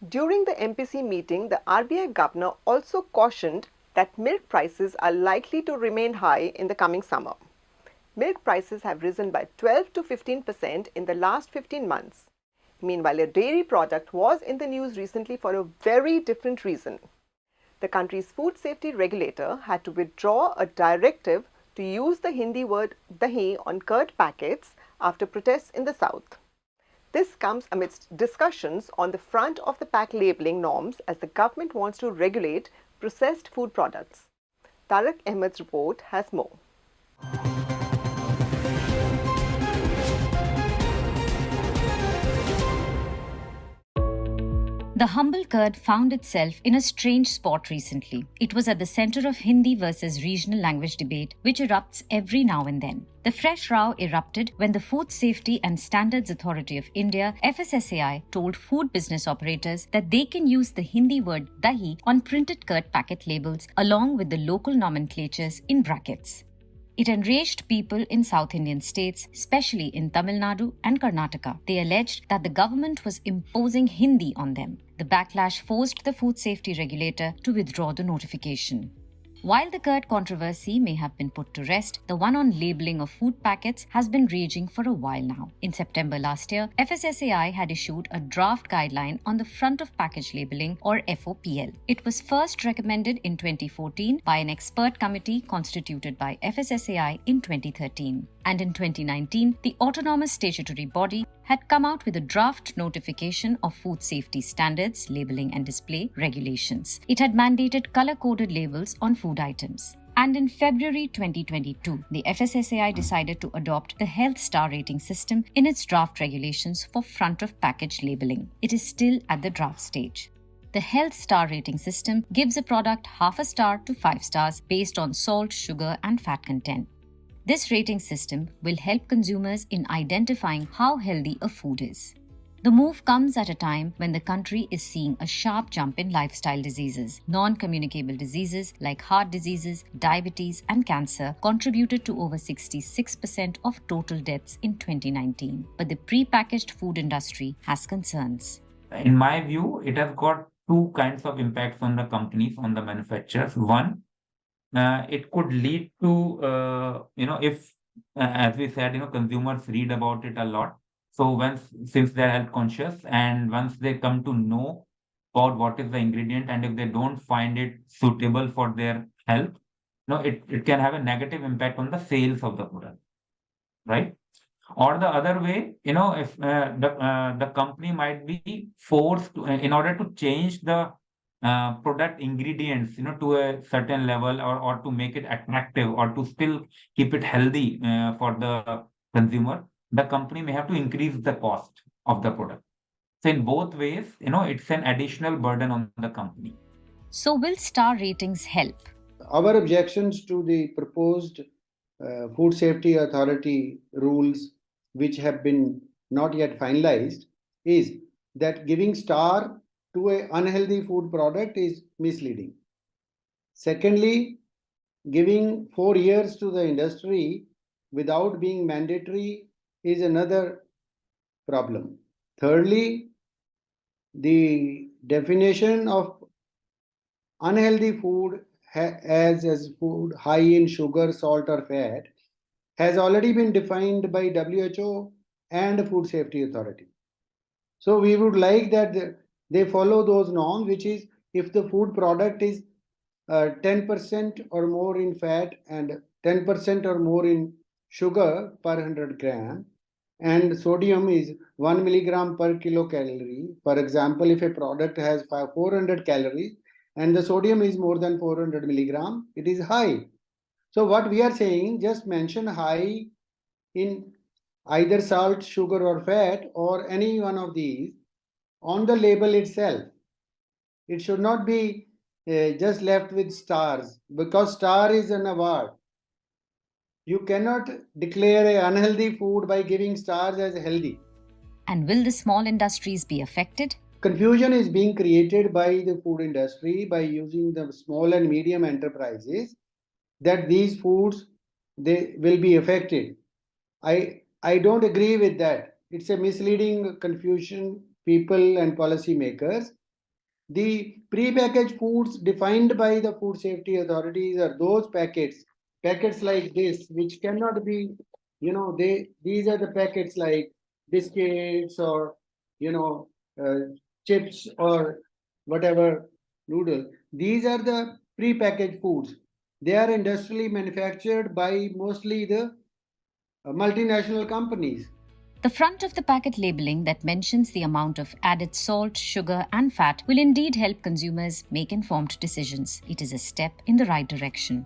During the MPC meeting, the RBI governor also cautioned that milk prices are likely to remain high in the coming summer. Milk prices have risen by 12 to 15% in the last 15 months. Meanwhile, a dairy product was in the news recently for a very different reason. The country's food safety regulator had to withdraw a directive to use the Hindi word dahi on curd packets after protests in the south. This comes amidst discussions on the front of the pack labelling norms as the government wants to regulate processed food products. Tarak Ahmed's report has more. The humble curd found itself in a strange spot recently. It was at the center of Hindi versus regional language debate, which erupts every now and then. The fresh row erupted when the Food Safety and Standards Authority of India, FSSAI, told food business operators that they can use the Hindi word dahi on printed curd packet labels along with the local nomenclatures in brackets. It enraged people in South Indian states, especially in Tamil Nadu and Karnataka. They alleged that the government was imposing Hindi on them. The backlash forced the food safety regulator to withdraw the notification. While the curd controversy may have been put to rest, the one on labeling of food packets has been raging for a while now. In September last year, FSSAI had issued a draft guideline on the front of package labeling, or FOPL. It was first recommended in 2014 by an expert committee constituted by FSSAI in 2013. And in 2019, the autonomous statutory body had come out with a draft notification of food safety standards, labeling and display regulations. It had mandated color-coded labels on food items. And in February 2022, the FSSAI decided to adopt the Health Star rating system in its draft regulations for front-of-package labeling. It is still at the draft stage. The Health Star rating system gives a product half a star to 5 stars based on salt, sugar, and fat content. This rating system will help consumers in identifying how healthy a food is. The move comes at a time when the country is seeing a sharp jump in lifestyle diseases. Non-communicable diseases like heart diseases, diabetes, and cancer contributed to over 66% of total deaths in 2019. But the pre-packaged food industry has concerns. In my view, it has got two kinds of impacts on the companies, on the manufacturers. One, it could lead to, if, as we said, consumers read about it a lot. So since they're health conscious and once they come to know about what is the ingredient and if they don't find it suitable for their health, it can have a negative impact on the sales of the product, right? Or the other way, if the company might be forced to, in order to change the product ingredients, to a certain level, or to make it attractive, or to still keep it healthy for the consumer, the company may have to increase the cost of the product. So in both ways, it's an additional burden on the company. So will star ratings help? Our objections to the proposed Food Safety Authority rules, which have been not yet finalized, is that giving star to an unhealthy food product is misleading. Secondly, giving 4 years to the industry without being mandatory is another problem. Thirdly, the definition of unhealthy food as food high in sugar, salt, or fat has already been defined by WHO and Food Safety Authority. So we would like that they follow those norms, which is if the food product is 10% or more in fat and 10% or more in sugar per 100 gram, and sodium is 1 milligram per kilocalorie. For example, if a product has 400 calories and the sodium is more than 400 milligram, it is high. So what we are saying, just mention high in either salt, sugar, or fat, or any one of these on the label itself. It should not be just left with stars, because star is an award. You cannot declare an unhealthy food by giving stars as healthy. And will the small industries be affected? Confusion is being created by the food industry by using the small and medium enterprises that these foods, they will be affected. I don't agree with that. It's a misleading confusion, people and policy makers. The pre-packaged foods defined by the food safety authorities are those packets like this, which cannot be, these are the packets like biscuits or, chips or whatever noodle. These are the pre-packaged foods. They are industrially manufactured by mostly the multinational companies. The front of the packet labeling that mentions the amount of added salt, sugar, and fat will indeed help consumers make informed decisions. It is a step in the right direction.